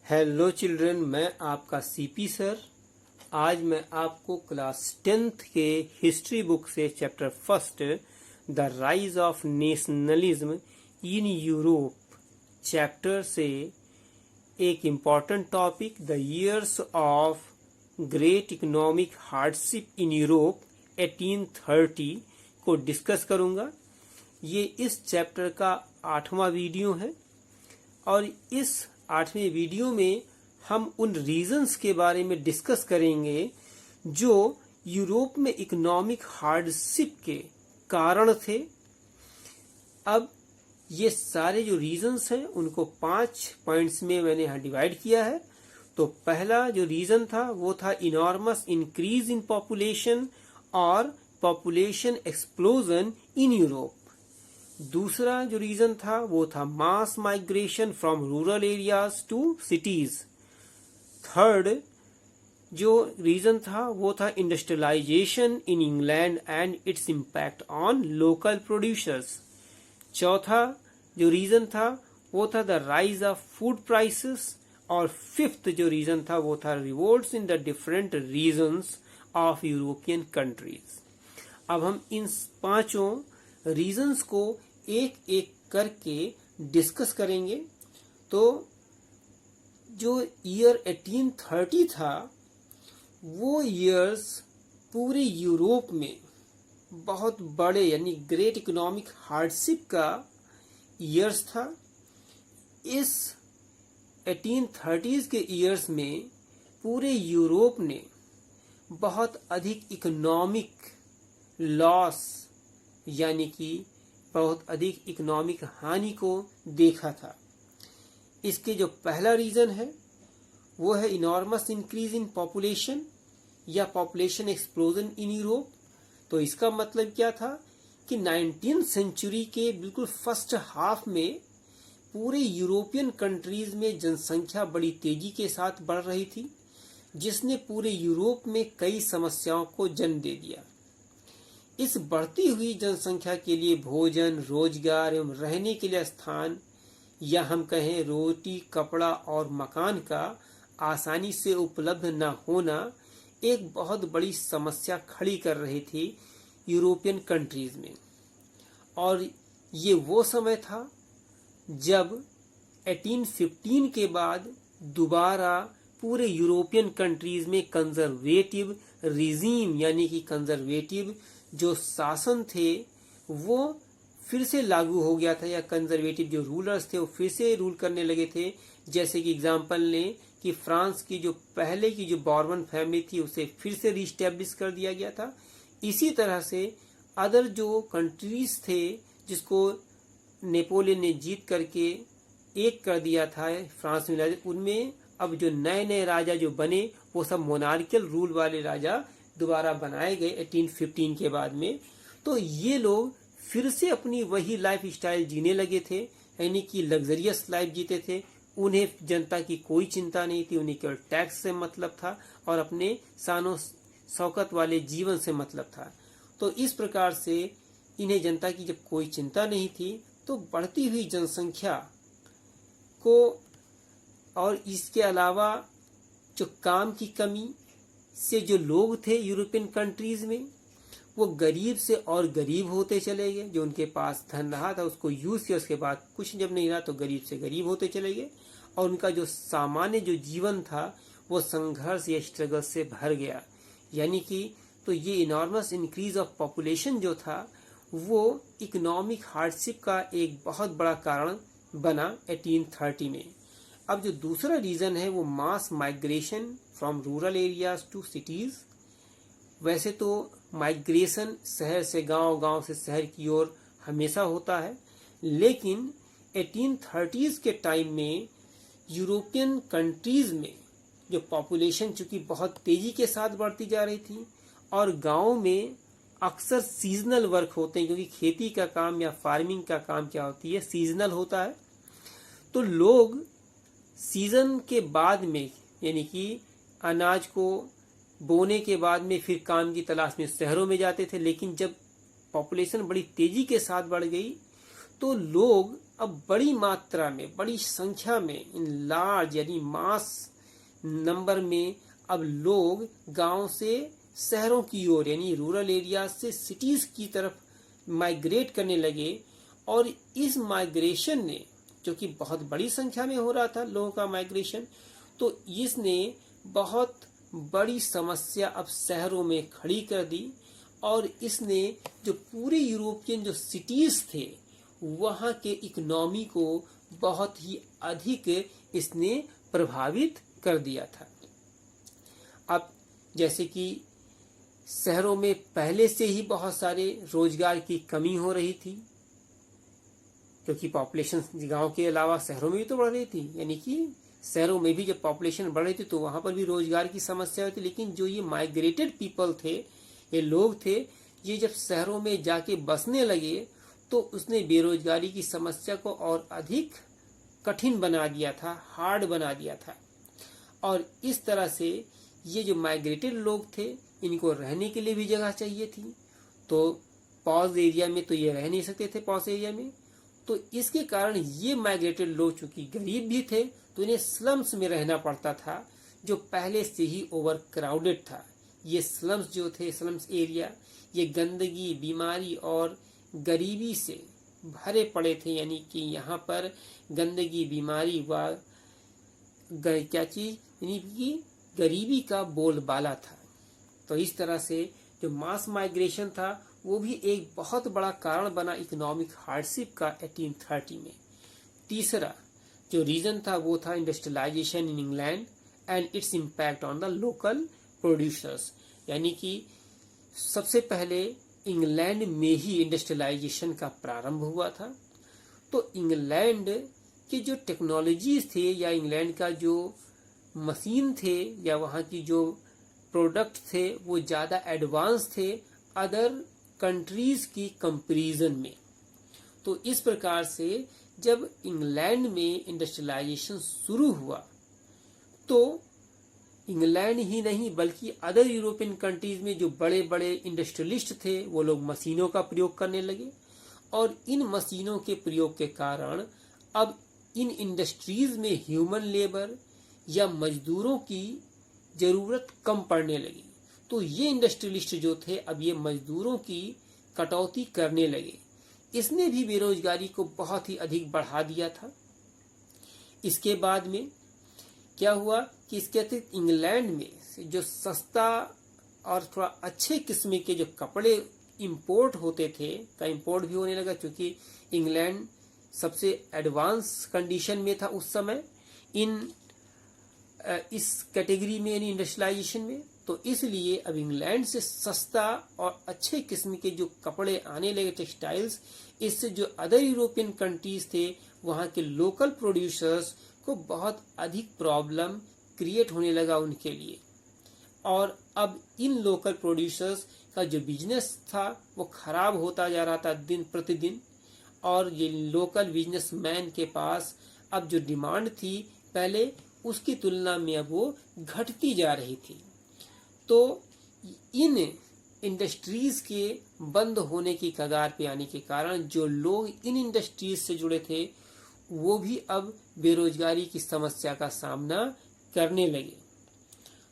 Hello children, मैं आपका CP sir. आज मैं आपको क्लास 10th के हिस्ट्री बुक से chapter first the rise of nationalism in Europe chapter से एक important topic the years of great economic hardship in Europe 1830 को डिस्कस करूंगा। ये इस चैप्टर का 8वां वीडियो है और इस 8वें वीडियो में हम उन रीजंस के बारे में डिस्कस करेंगे जो यूरोप में इकोनॉमिक हार्डशिप के कारण थे। अब ये सारे जो रीजंस हैं उनको 5 पॉइंट्स में मैंने यहाँ डिवाइड किया है। तो पहला जो रीजन था वो था इनॉर्मस इंक्रीज इन पॉपुलेशन और पॉपुलेशन एक्सप्लोजन इन यूरोप। दूसरा जो रीजन था वो था mass migration from rural areas to cities. Third जो रीजन था वो था industrialisation in England and its impact on local producers. चौथा जो रीजन था वो था the rise of food prices. और फिफ्थ जो रीजन था वो था revolts in the different regions of European countries. अब हम इन पांचों रीजंस को एक एक करके डिस्कस करेंगे। तो जो ईयर 1830 था वो ईयर्स पूरे यूरोप में बहुत बड़े यानी ग्रेट इकोनॉमिक हार्डशिप का ईयर्स था। इस 1830s के ईयर्स में पूरे यूरोप ने बहुत अधिक इकोनॉमिक लॉस यानी कि बहुत अधिक इकोनॉमिक हानि को देखा था। इसके जो पहला रीजन है वो है इनॉर्मस इंक्रीज इन पॉपुलेशन या पॉपुलेशन एक्सप्लोजन इन यूरोप। तो इसका मतलब क्या था कि 19th सेंचुरी के बिल्कुल फर्स्ट हाफ में पूरे यूरोपियन कंट्रीज में जनसंख्या बड़ी तेजी के साथ बढ़ रही थी, जिसने पूरे यूरोप में कई समस्याओं को जन्म दे दिया। इस बढ़ती हुई जनसंख्या के लिए भोजन, रोजगार एवं रहने के लिए स्थान या हम कहें रोटी, कपड़ा और मकान का आसानी से उपलब्ध न होना एक बहुत बड़ी समस्या खड़ी कर रही थी यूरोपियन कंट्रीज में। और ये वो समय था जब 1815 के बाद दोबारा पूरे यूरोपियन कंट्रीज में कंजर्वेटिव रिजीम यानी कि कंजर्वेटिव जो शासन थे वो फिर से लागू हो गया था, या कंजर्वेटिव जो रूलर्स थे वो फिर से रूल करने लगे थे। जैसे कि एग्जांपल लें कि फ्रांस की जो पहले की जो बॉर्बन फैमिली थी उसे फिर से रिस्टैब्लिश कर दिया गया था। इसी तरह से अदर जो कंट्रीज थे जिसको नेपोलियन ने जीत करके एक कर दिया था फ्रांस में, उनमें अब जो नए नए राजा जो बने वो सब मोनार्कियल रूल वाले राजा दोबारा बनाए गए 1815 के बाद में। तो ये लोग फिर से अपनी वही लाइफ स्टाइल जीने लगे थे, यानी कि लग्जरियस लाइफ जीते थे। उन्हें जनता की कोई चिंता नहीं थी, उन्हें केवल टैक्स से मतलब था और अपने शानो शौकत वाले जीवन से मतलब था। तो इस प्रकार से इन्हें जनता की जब कोई चिंता नहीं थी तो बढ़ती हुई जनसंख्या को और इसके अलावा जो काम की कमी से जो लोग थे यूरोपियन कंट्रीज में वो गरीब से और गरीब होते चले गए। जो उनके पास धन रहा था उसको यूज किया, उसके बाद कुछ जब नहीं रहा तो गरीब से गरीब होते चले गए और उनका जो सामान्य जो जीवन था वो संघर्ष या स्ट्रगल से भर गया। यानी कि तो ये इनॉर्मस इंक्रीज ऑफ पॉपुलेशन जो था वो इकोनॉमिक हार्डशिप का एक बहुत बड़ा कारण बना 1830 में। अब जो दूसरा रीजन है वो mass migration from rural areas to cities. वैसे तो माइग्रेशन शहर से गांव, गांव से शहर की ओर हमेशा होता है, लेकिन 1830s के टाइम में यूरोपियन कंट्रीज में जो पॉपुलेशन चूंकि बहुत तेजी के साथ बढ़ती जा रही थी और गांव में अक्सर सीजनल वर्क होते हैं, क्योंकि खेती का काम या फार्मिंग का काम क्या होती है, सीजनल होता है। तो लोग सीजन के बाद में यानी कि अनाज को बोने के बाद में फिर काम की तलाश में शहरों में जाते थे। लेकिन जब पॉपुलेशन बड़ी तेजी के साथ बढ़ गई तो लोग अब बड़ी मात्रा में, बड़ी संख्या में, इन लार्ज यानी मास नंबर में अब लोग गांव से शहरों की ओर यानी रूरल एरिया से सिटीज की तरफ माइग्रेट करने लगे। और इस माइग्रेशन ने, जो कि बहुत बड़ी संख्या में हो रहा था लोगों का माइग्रेशन, तो इसने बहुत बड़ी समस्या अब शहरों में खड़ी कर दी। और इसने जो पूरे यूरोपियन जो सिटीज थे वहाँ के इकोनॉमी को बहुत ही अधिक इसने प्रभावित कर दिया था। अब जैसे कि शहरों में पहले से ही बहुत सारे रोजगार की कमी हो रही थी, क्योंकि पॉपुलेशन गांव के अलावा शहरों में भी तो बढ़ रही थी, यानी कि शहरों में भी जब पॉपुलेशन बढ़ रही थी तो वहां पर भी रोजगार की समस्या होती। लेकिन जो ये माइग्रेटेड पीपल थे, ये लोग थे, ये जब शहरों में जाके बसने लगे तो उसने बेरोजगारी की समस्या को और अधिक कठिन बना दिया था, हार्ड बना दिया था। और इस तरह से ये जो माइग्रेटेड लोग थे, इनको रहने के लिए भी जगह चाहिए थी। तो पॉज एरिया में तो ये रह नहीं सकते थे, पॉज एरिया में। तो इसके कारण ये माइग्रेटेड लोग चूंकि गरीब भी थे तो इन्हें स्लम्स में रहना पड़ता था, जो पहले से ही ओवर क्राउडेड था। ये स्लम्स जो थे, स्लम्स एरिया, ये गंदगी, बीमारी और गरीबी से भरे पड़े थे। यानी कि यहाँ पर गंदगी, बीमारी व क्या चीज, यानी कि गरीबी का बोलबाला था। तो इस तरह से जो मास माइग्रेशन था वो भी एक बहुत बड़ा कारण बना इकोनॉमिक हार्डशिप का 1830 में। तीसरा जो रीजन था वो था industrialisation in England and its impact on the local producers. यानी कि सबसे पहले इंग्लैंड में ही इंडस्ट्रियलाइजेशन का प्रारंभ हुआ था। तो इंग्लैंड की जो टेक्नोलॉजीज थे या इंग्लैंड का जो मशीन थे या वहाँ की जो प्रोडक्ट थे वो ज़्यादा एडवांस थे अदर कंट्रीज की कंपैरिजन में। तो इस प्रकार से जब इंग्लैंड में इंडस्ट्रियलाइजेशन शुरू हुआ तो इंग्लैंड ही नहीं बल्कि अदर यूरोपियन कंट्रीज में जो बड़े बड़े इंडस्ट्रियलिस्ट थे वो लोग मशीनों का प्रयोग करने लगे। और इन मशीनों के प्रयोग के कारण अब इन इंडस्ट्रीज में ह्यूमन लेबर या मजदूरों की जरूरत कम पड़ने लगी। तो ये इंडस्ट्रियलिस्ट जो थे अब ये मजदूरों की कटौती करने लगे। इसने भी बेरोजगारी को बहुत ही अधिक बढ़ा दिया था। इसके बाद में क्या हुआ कि इसके अतिरिक्त इंग्लैंड में जो सस्ता और थोड़ा अच्छे किस्म के जो कपड़े इंपोर्ट होते थे का इंपोर्ट भी होने लगा, क्योंकि इंग्लैंड सबसे एडवांस कंडीशन में था उस समय इस कैटेगरी में यानी इंडस्ट्रियलाइजेशन में। तो इसलिए अब इंग्लैंड से सस्ता और अच्छे किस्म के जो कपड़े आने लगे, टेक्सटाइल्स, इससे जो अदर यूरोपियन कंट्रीज थे वहाँ के लोकल प्रोड्यूसर्स को बहुत अधिक प्रॉब्लम क्रिएट होने लगा उनके लिए। और अब इन लोकल प्रोड्यूसर्स का जो बिजनेस था वो खराब होता जा रहा था दिन प्रतिदिन। और ये लोकल बिजनेसमैन के पास अब जो डिमांड थी पहले उसकी तुलना में अब वो घटती जा रही थी। तो इन इंडस्ट्रीज के बंद होने की कगार पे आने के कारण जो लोग इन इंडस्ट्रीज से जुड़े थे वो भी अब बेरोजगारी की समस्या का सामना करने लगे।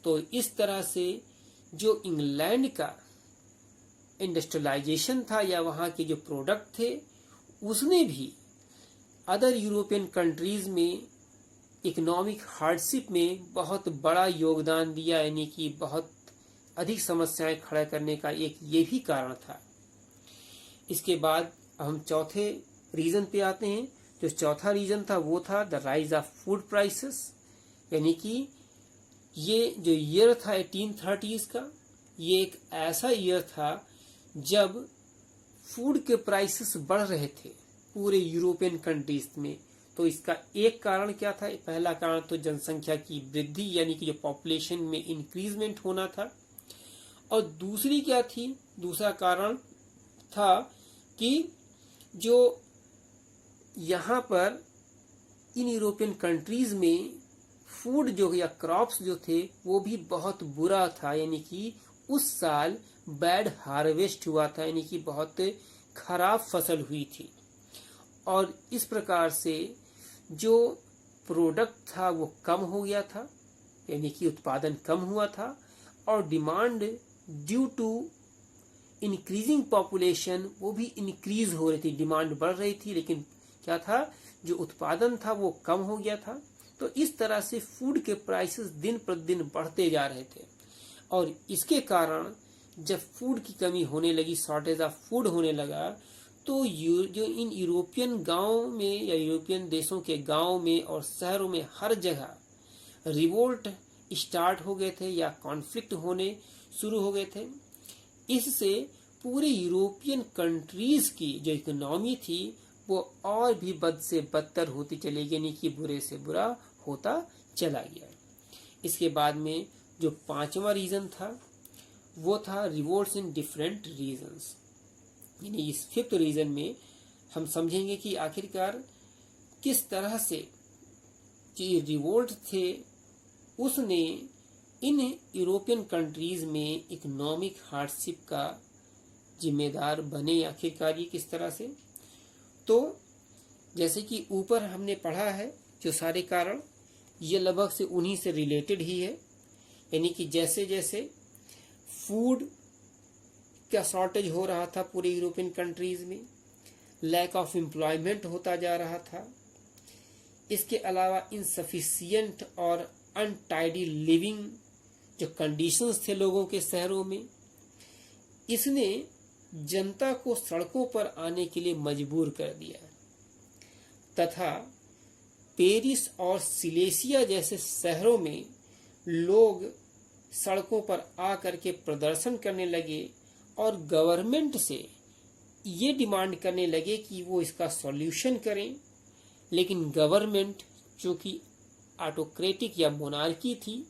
तो इस तरह से जो इंग्लैंड का इंडस्ट्रियलाइजेशन था या वहाँ के जो प्रोडक्ट थे उसने भी अदर यूरोपियन कंट्रीज में इकोनॉमिक हार्डशिप में बहुत बड़ा योगदान दिया, यानी कि बहुत अधिक समस्याएं खड़ा करने का एक ये भी कारण था। इसके बाद हम चौथे रीजन पे आते हैं। जो चौथा रीजन था वो था the rise of food prices. यानी कि ये जो ईयर था 1830s का, ये एक ऐसा ईयर था जब फूड के प्राइसेस बढ़ रहे थे पूरे यूरोपियन कंट्रीज में। तो इसका एक कारण क्या था? पहला कारण तो जनसंख्या की वृद्धि यानी कि जो पॉपुलेशन में इंक्रीजमेंट होना था। और दूसरी क्या थी? दूसरा कारण था कि जो यहाँ पर इन यूरोपियन कंट्रीज में फूड जो या क्रॉप्स जो थे वो भी बहुत बुरा था। यानी कि उस साल बैड हार्वेस्ट हुआ था, यानी कि बहुत खराब फसल हुई थी। और इस प्रकार से जो प्रोडक्ट था वो कम हो गया था, यानी कि उत्पादन कम हुआ था, और demand due to increasing population वो भी इंक्रीज हो रही थी, डिमांड बढ़ रही थी, लेकिन क्या था, जो उत्पादन था वो कम हो गया था। तो इस तरह से फूड के प्राइसेस दिन प्रतिदिन बढ़ते जा रहे थे, और इसके कारण जब फूड की कमी होने लगी, शॉर्टेज ऑफ फूड होने लगा, तो जो इन यूरोपियन गांव में या यूरोपियन देशों के गांव में और शहरों में हर जगह रिवोल्ट स्टार्ट हो गए थे या कॉन्फ्लिक्ट होने शुरू हो गए थे। इससे पूरे यूरोपियन कंट्रीज की जो इकोनॉमी थी वो और भी बद से बदतर होती चली गई, यानी कि बुरे से बुरा होता चला गया। इसके बाद में जो पांचवा रीजन था वो था रिवोल्ट्स इन डिफरेंट रीजन्स। यानी इस फिफ्थ रीजन में हम समझेंगे कि आखिरकार किस तरह से जो रिवोल्ट थे उसने इन यूरोपियन कंट्रीज में इकोनॉमिक हार्डशिप का जिम्मेदार बने, आखिरकार ये किस तरह से। तो जैसे कि ऊपर हमने पढ़ा है जो सारे कारण ये लगभग से उन्हीं से रिलेटेड ही है, यानी कि जैसे जैसे फूड का शॉर्टेज हो रहा था पूरे यूरोपियन कंट्रीज में, लैक ऑफ एम्प्लॉयमेंट होता जा रहा था, इसके अलावा इनसफिशियंट और अनटाइडी लिविंग जो कंडीशंस थे लोगों के शहरों में, इसने जनता को सड़कों पर आने के लिए मजबूर कर दिया, तथा पेरिस और सिलेसिया जैसे शहरों में लोग सड़कों पर आकर के प्रदर्शन करने लगे और गवर्नमेंट से ये डिमांड करने लगे कि वो इसका सॉल्यूशन करें। लेकिन गवर्नमेंट चूंकि ऑटोक्रेटिक या मोनार्की थी,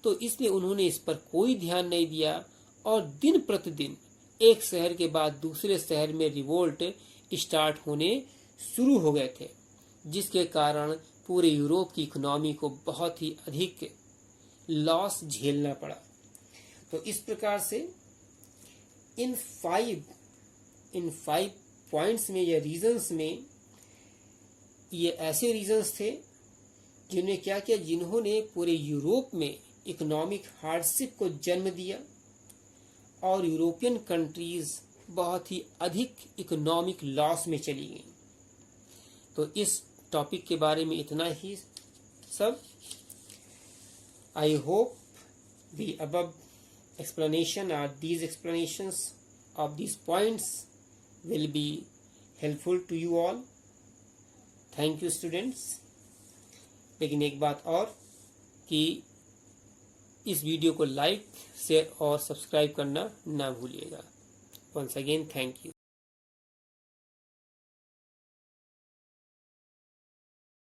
तो इसलिए उन्होंने इस पर कोई ध्यान नहीं दिया, और दिन प्रतिदिन एक शहर के बाद दूसरे शहर में रिवोल्ट स्टार्ट होने शुरू हो गए थे, जिसके कारण पूरे यूरोप की इकोनॉमी को बहुत ही अधिक लॉस झेलना पड़ा। तो इस प्रकार से इन फाइव पॉइंट्स में या रीजंस में ये ऐसे रीजंस थे जिन्हें क्या किया, जिन्होंने पूरे यूरोप में इकोनॉमिक हार्डशिप को जन्म दिया और यूरोपियन कंट्रीज बहुत ही अधिक इकोनॉमिक लॉस में चली गई। तो इस टॉपिक के बारे में इतना ही सब। I hope the above explanation or these explanations of these points will be helpful to you all. Thank you students. लेकिन एक बात और कि इस वीडियो को लाइक, शेयर और सब्सक्राइब करना ना भूलिएगा। Once again, thank you.